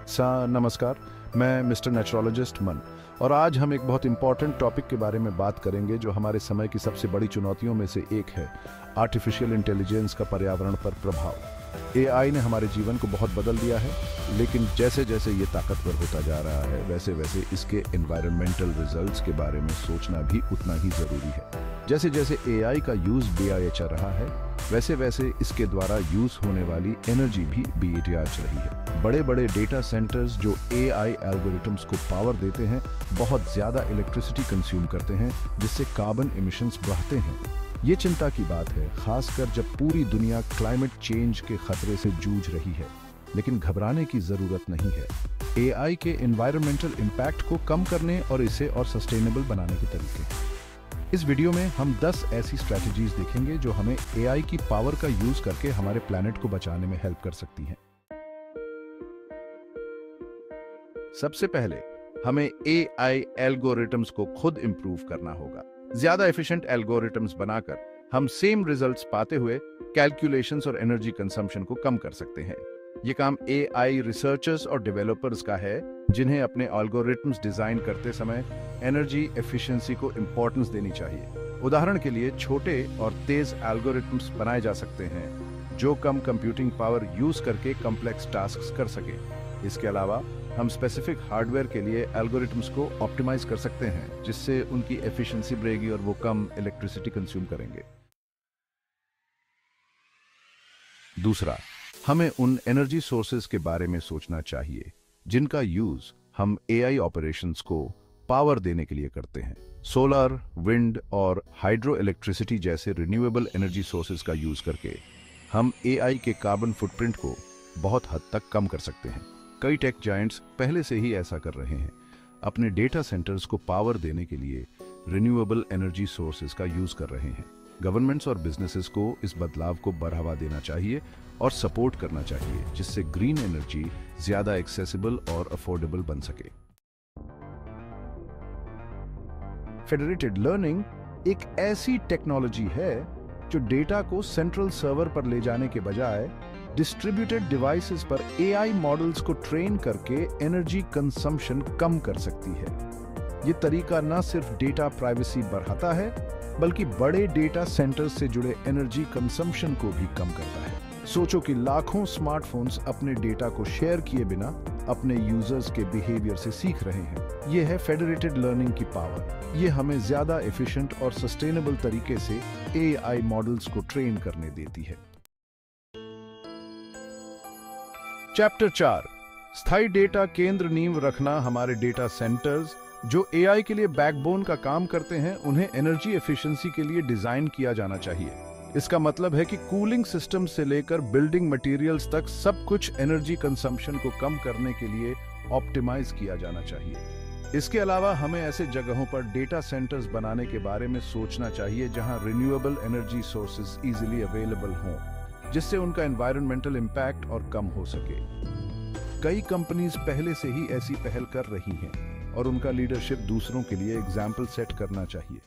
नमस्कार। मैं मिस्टर नेचुरोलॉजिस्ट मन और आज हम एक बहुत इंपॉर्टेंट टॉपिक के बारे में बात करेंगे जो हमारे समय की सबसे बड़ी चुनौतियों में से एक है, आर्टिफिशियल इंटेलिजेंस का पर्यावरण पर प्रभाव। एआई ने हमारे जीवन को बहुत बदल दिया है, लेकिन जैसे जैसे ये ताकतवर होता जा रहा है वैसे वैसे इसके एनवायरमेंटल रिजल्ट्स के बारे में सोचना भी उतना ही जरूरी है। जैसे जैसे एआई का यूज बढ़ रहा है वैसे वैसे इसके द्वारा यूज होने वाली एनर्जी भी बढ़ रही है। बड़े बड़े डेटा सेंटर्स जो एआई एल्गोरिथम्स को पावर देते हैं बहुत ज्यादा इलेक्ट्रिसिटी कंज्यूम करते हैं, जिससे कार्बन एमिशंस बढ़ते हैं। ये चिंता की बात है, खासकर जब पूरी दुनिया क्लाइमेट चेंज के खतरे से जूझ रही है। लेकिन घबराने की जरूरत नहीं है। एआई के एनवायरमेंटल इम्पैक्ट को कम करने और इसे और सस्टेनेबल बनाने के तरीके हैं। इस वीडियो में हम 10 ऐसी स्ट्रैटेजीज देखेंगे जो हमें एआई की पावर का यूज करके हमारे प्लैनेट को बचाने में हेल्प कर सकती हैं। सबसे पहले हमें एआई एल्गोरिथम्स को खुद इंप्रूव करना होगा। ज्यादा एफिशिएंट एल्गोरिथम्स बनाकर हम सेम रिजल्ट्स पाते हुए कैलकुलेशंस और एनर्जी कंजम्पशन को कम कर सकते हैं। ये काम एआई रिसर्चर्स और डेवलपर्स का है, जिन्हें अपने एल्गोरिथम्स डिजाइन करते समय एनर्जी एफिशिएंसी को इंपॉर्टेंस देनी चाहिए। उदाहरण के लिए छोटे और तेज एल्गोरिथम्स बनाए जा सकते हैं जो कम कंप्यूटिंग पावर यूज करके कॉम्प्लेक्स टास्क्स कर सके। इसके अलावा हम स्पेसिफिक हार्डवेयर के लिए एल्गोरिथम्स को ऑप्टिमाइज कर सकते हैं, जिससे उनकी एफिशिएंसी बढ़ेगी और वो कम इलेक्ट्रिसिटी कंज्यूम करेंगे। दूसरा, हमें उन एनर्जी सोर्सेज के बारे में सोचना चाहिए जिनका यूज हम एआई ऑपरेशंस को पावर देने के लिए करते हैं। सोलर, विंड और हाइड्रो इलेक्ट्रिसिटी जैसे रिन्यूएबल एनर्जी सोर्सेज का यूज करके हम एआई के कार्बन फुटप्रिंट को बहुत हद तक कम कर सकते हैं। कई टेक जायंट्स पहले से ही ऐसा कर रहे हैं। अपने डेटा सेंटर्स को पावर देने के लिए रिन्यूएबल एनर्जी सोर्सेज का यूज कर रहे हैं। गवर्नमेंट्स और बिजनेसेस को इस बदलाव को बढ़ावा देना चाहिए और सपोर्ट करना चाहिए, जिससे ग्रीन एनर्जी ज्यादा एक्सेसिबल और अफोर्डेबल बन सके। फेडरेटेड लर्निंग एक ऐसी टेक्नोलॉजी है जो डेटा को सेंट्रल सर्वर पर ले जाने के बजाय डिस्ट्रीब्यूटेड डिवाइसेस पर एआई मॉडल्स को ट्रेन करके एनर्जी कंजम्पशन कम कर सकती है। यह तरीका न सिर्फ डेटा प्राइवेसी बढ़ाता है, बल्कि बड़े डेटा सेंटर्स से जुड़े एनर्जी कंजम्पशन को भी कम करता है। सोचो कि लाखों स्मार्टफोन्स अपने डेटा को शेयर किए बिना अपने यूजर्स के बिहेवियर से सीख रहे हैं। यह है फेडरेटेड लर्निंग की पावर। यह हमें ज्यादा एफिशिएंट और सस्टेनेबल तरीके से एआई मॉडल्स को ट्रेन करने देती है। चैप्टर 4, स्थायी डेटा केंद्र नींव रखना। हमारे डेटा सेंटर्स जो एआई के लिए बैकबोन का काम करते हैं, उन्हें एनर्जी एफिशिएंसी के लिए डिजाइन किया जाना चाहिए। इसका मतलब है कि कूलिंग सिस्टम से लेकर बिल्डिंग मटेरियल्स तक सब कुछ एनर्जी कंजम्पशन को कम करने के लिए ऑप्टिमाइज किया जाना चाहिए। इसके अलावा हमें ऐसे जगहों पर डेटा सेंटर्स बनाने के बारे में सोचना चाहिए जहां renewable energy sources easily available हों, जिससे उनका एनवायरमेंटल इम्पैक्ट और कम हो सके। कई कंपनीज पहले से ही ऐसी पहल कर रही हैं और उनका लीडरशिप दूसरों के लिए एग्जाम्पल सेट करना चाहिए।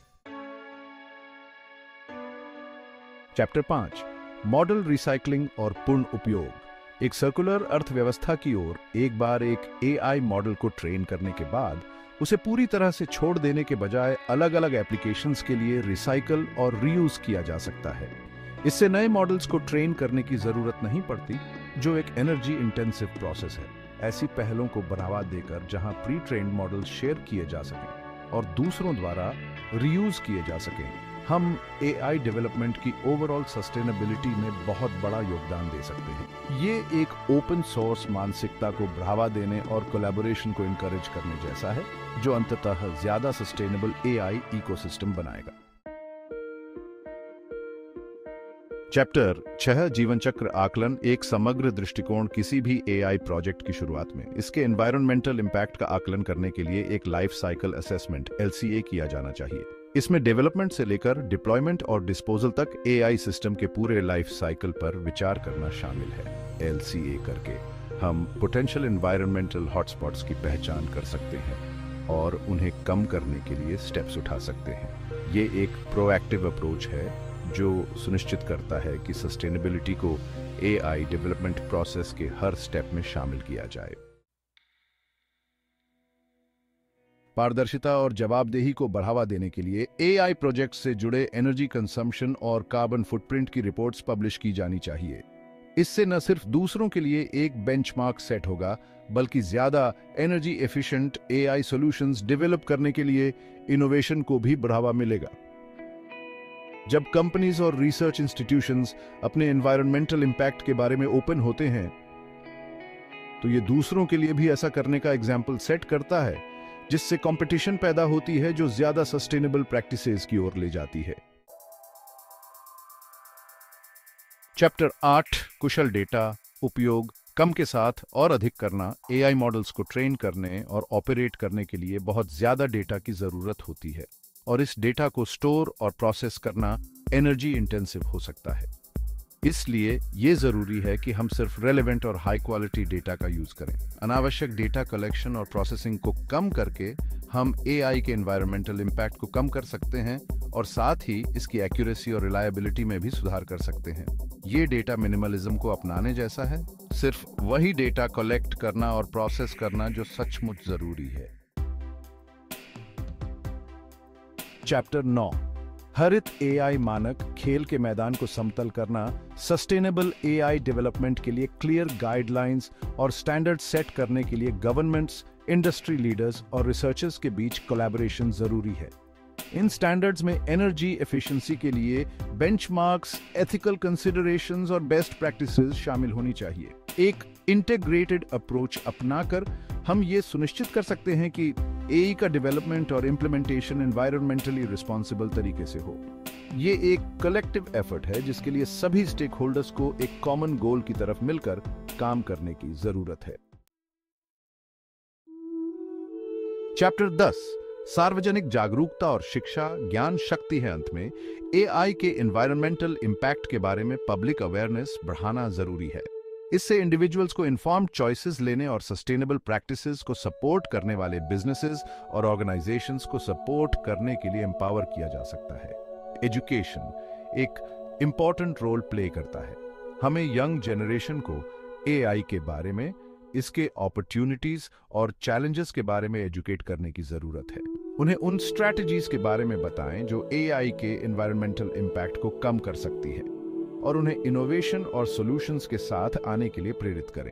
चैप्टर 5, मॉडल रिसाइकलिंग और पुनः उपयोग। एक सर्कुलर अर्थव्यवस्था की ओर। एक बार एक एआई मॉडल को ट्रेन करने के बाद उसे पूरी तरह से छोड़ देने के बजाय अलग अलग एप्लीकेशंस के लिए रिसाइकल और रीयूज किया जा सकता है। इससे नए मॉडल्स को ट्रेन करने की जरूरत नहीं पड़ती, जो एक एनर्जी इंटेंसिव प्रोसेस है। ऐसी पहलों को बढ़ावा देकर जहां प्री ट्रेन्ड मॉडल शेयर किए जा सकें और दूसरों द्वारा रीयूज किए जा सकें, हम एआई डेवलपमेंट की ओवरऑल सस्टेनेबिलिटी में बहुत बड़ा योगदान दे सकते हैं। ये एक ओपन सोर्स मानसिकता को बढ़ावा देने और कोलैबोरेशन को इनकरेज करने जैसा है, जो अंततः ज्यादा सस्टेनेबल एआई इकोसिस्टम बनाएगा। चैप्टर 6, जीवन चक्र आकलन। एक समग्र दृष्टिकोण किसी भी एआई प्रोजेक्ट की शुरुआत में इसके एनवायरमेंटल इम्पैक्ट का आकलन करने के लिए एक लाइफ साइकिल असेसमेंट (LCA) किया जाना चाहिए। इसमें डेवलपमेंट से लेकर डिप्लॉयमेंट और डिस्पोजल तक एआई सिस्टम के पूरे लाइफ साइकिल पर विचार करना शामिल है। LCA करके हम पोटेंशियल एनवायरमेंटल हॉटस्पॉट्स की पहचान कर सकते हैं और उन्हें कम करने के लिए स्टेप्स उठा सकते हैं। ये एक प्रोएक्टिव अप्रोच है जो सुनिश्चित करता है कि सस्टेनेबिलिटी को एआई डेवलपमेंट प्रोसेस के हर स्टेप में शामिल किया जाए। पारदर्शिता और जवाबदेही को बढ़ावा देने के लिए एआई प्रोजेक्ट से जुड़े एनर्जी कंजम्पशन और कार्बन फुटप्रिंट की रिपोर्ट्स पब्लिश की जानी चाहिए। इससे न सिर्फ दूसरों के लिए एक बेंचमार्क सेट होगा, बल्कि ज्यादा energy efficient AI solutions develop करने के लिए इनोवेशन को भी बढ़ावा मिलेगा। जब कंपनीज और रिसर्च इंस्टीट्यूशंस अपने एनवायरमेंटल इंपैक्ट के बारे में ओपन होते हैं, तो ये दूसरों के लिए भी ऐसा करने का एग्जाम्पल सेट करता है, जिससे कंपटीशन पैदा होती है जो ज्यादा सस्टेनेबल प्रैक्टिसेस की ओर ले जाती है। चैप्टर 8 कुशल डेटा उपयोग कम के साथ और अधिक करना। एआई मॉडल्स को ट्रेन करने और ऑपरेट करने के लिए बहुत ज्यादा डेटा की जरूरत होती है, और इस डेटा को स्टोर और प्रोसेस करना एनर्जी इंटेंसिव हो सकता है। इसलिए ये जरूरी है कि हम सिर्फ रेलेवेंट और हाई क्वालिटी डेटा का यूज करें। अनावश्यक डेटा कलेक्शन और प्रोसेसिंग को कम करके हम एआई के एनवायरमेंटल इंपैक्ट को कम कर सकते हैं, और साथ ही इसकी एक्यूरेसी और रिलायबिलिटी में भी सुधार कर सकते हैं। ये डेटा मिनिमलिज्म को अपनाने जैसा है, सिर्फ वही डेटा कलेक्ट करना और प्रोसेस करना जो सचमुच जरूरी है। चैप्टर 9 हरित एआई मानक खेल के मैदान को समतल करना। सस्टेनेबल एआई डेवलपमेंट के लिए क्लियर गाइडलाइंस और स्टैंडर्ड सेट करने के लिए गवर्नमेंट्स, इंडस्ट्री लीडर्स और रिसर्चर्स के बीच कोलैबोरेशन जरूरी है। इन स्टैंडर्ड्स में एनर्जी एफिशिएंसी के लिए बेंचमार्क्स, एथिकल कंसिडरेशंस और बेस्ट प्रैक्टिसेस शामिल होनी चाहिए। एक इंटीग्रेटेड अप्रोच अपनाकर हम ये सुनिश्चित कर सकते हैं कि एआई का डेवलपमेंट और इंप्लीमेंटेशन एनवायरमेंटली रिस्पॉन्सिबल तरीके से हो। ये एक कलेक्टिव एफर्ट है जिसके लिए सभी स्टेक होल्डर्स को एक कॉमन गोल की तरफ मिलकर काम करने की जरूरत है। चैप्टर 10 सार्वजनिक जागरूकता और शिक्षा ज्ञान शक्ति है। अंत में एआई के एनवायरमेंटल इंपैक्ट के बारे में पब्लिक अवेयरनेस बढ़ाना जरूरी है। इससे इंडिविजुअल्स को इन्फॉर्म्ड चॉइसेस लेने और सस्टेनेबल प्रैक्टिसेस को सपोर्ट करने वाले बिजनेसेस और ऑर्गेनाइजेशंस को सपोर्ट करने के लिए एम्पावर किया जा सकता है। एजुकेशन एक इंपॉर्टेंट रोल प्ले करता है। हमें यंग जनरेशन को एआई के बारे में, इसके अपॉर्चुनिटीज और चैलेंजेस के बारे में एजुकेट करने की जरूरत है। उन्हें उन स्ट्रैटेजीज के बारे में बताएं जो एआई के एनवायरमेंटल इंपैक्ट को कम कर सकती है, और उन्हें इनोवेशन और सॉल्यूशंस के साथ आने के लिए प्रेरित करें।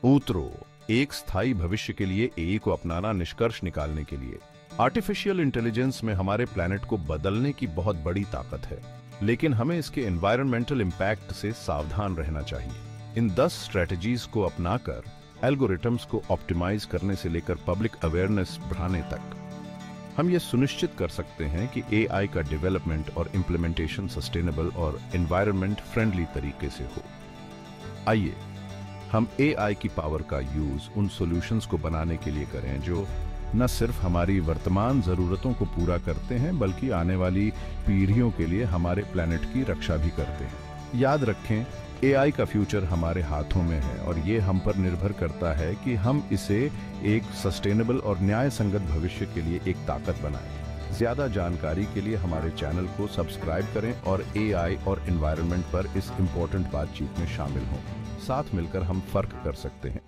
उत्तरो एक स्थायी भविष्य के लिए एआई को अपनाना। निष्कर्ष निकालने के लिए आर्टिफिशियल इंटेलिजेंस में हमारे प्लैनेट को बदलने की बहुत बड़ी ताकत है, लेकिन हमें इसके एनवायरमेंटल इंपैक्ट से सावधान रहना चाहिए। इन 10 स्ट्रेटजीज को अपनाकर एल्गोरिथम्स को ऑप्टिमाइज करने से लेकर पब्लिक अवेयरनेस बढ़ाने तक हम ये सुनिश्चित कर सकते हैं कि एआई का डेवलपमेंट और इंप्लीमेंटेशन सस्टेनेबल और एनवायरनमेंट फ्रेंडली तरीके से हो। आइए हम एआई की पावर का यूज उन सॉल्यूशंस को बनाने के लिए करें जो न सिर्फ हमारी वर्तमान जरूरतों को पूरा करते हैं, बल्कि आने वाली पीढ़ियों के लिए हमारे प्लैनेट की रक्षा भी करते हैं। याद रखें, एआई का फ्यूचर हमारे हाथों में है, और ये हम पर निर्भर करता है कि हम इसे एक सस्टेनेबल और न्याय संगत भविष्य के लिए एक ताकत बनाएं। ज्यादा जानकारी के लिए हमारे चैनल को सब्सक्राइब करें और एआई और एनवायरनमेंट पर इस इंपॉर्टेंट बातचीत में शामिल हों। साथ मिलकर हम फर्क कर सकते हैं।